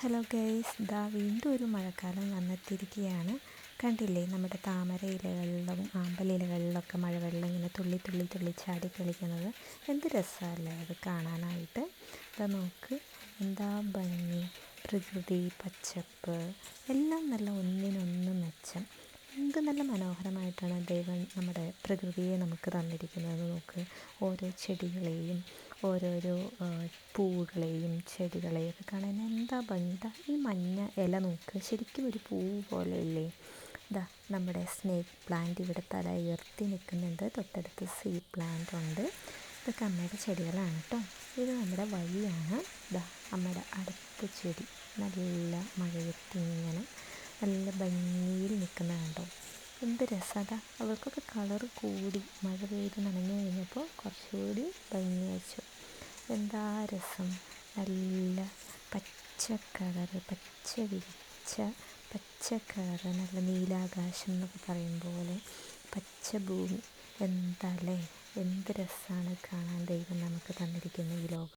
Hello guys, വീണ്ടും ഒരു മഴക്കാലം വന്നെത്തിയിരിക്കുകയാണ്. കണ്ടില്ലേ, നമ്മുടെ താമര ഇലകളിലും ആമ്പലിലകളിലൊക്കെ മഴവെള്ളം ഇങ്ങനെ തുള്ളി തുള്ളി തുള്ളി ചാടി കളിക്കുന്നത്. എന്ത് രസമല്ലേ അത് കാണാനായിട്ട്. നോക്ക്, എന്താ ഭംഗി! പ്രകൃതി, പച്ചപ്പ് എല്ലാം നല്ല ഒന്നിനൊന്ന് മെച്ചം. എന്ത് നല്ല മനോഹരമായിട്ടാണ് ദൈവം നമ്മുടെ പ്രകൃതിയെ നമുക്ക് തന്നിരിക്കുന്നത്. നോക്ക്, ഓരോ ചെടികളെയും ഓരോരോ പൂവുകളെയും ചെടികളെയും ഒക്കെ കാണാൻ എന്താ ഭംഗി. ഈ മഞ്ഞ ഇല നോക്ക്, ശരിക്കും ഒരു പൂവ് പോലെ ഇല്ലേ. നമ്മുടെ സ്നേക്ക് പ്ലാന്റ് ഇവിടെ തല ഉയർത്തി നിൽക്കുന്നുണ്ട്. തൊട്ടടുത്ത് സീ പ്ലാന്റ് ഉണ്ട്. ഇതൊക്കെ അമ്മയുടെ ചെടികളാണ് കേട്ടോ. ഇത് നമ്മുടെ വഴിയാണ്. അമ്മയുടെ അടുത്ത ചെടി നല്ല മഴയത്തിങ്ങനെ നല്ല ഭംഗിയിൽ നിൽക്കുന്ന കണ്ടോ. എന്ത് രസമാണ്. അവൾക്കൊക്കെ കളറ് കൂടി, മഴ പെയ്ത് നനഞ്ഞു കഴിഞ്ഞപ്പോൾ കുറച്ചുകൂടി ഭംഗി വെച്ചു. എന്താ രസം! നല്ല പച്ച കളറ്, പച്ച വിരിച്ച പച്ച കളറ്, നല്ല നീലാകാശം എന്നൊക്കെ പറയും പോലെ പച്ച ഭൂമി. എന്താ അല്ലേ, എന്ത് രസമാണ് കാണാൻ ദൈവം നമുക്ക് തന്നിരിക്കുന്ന ഈ ലോകം.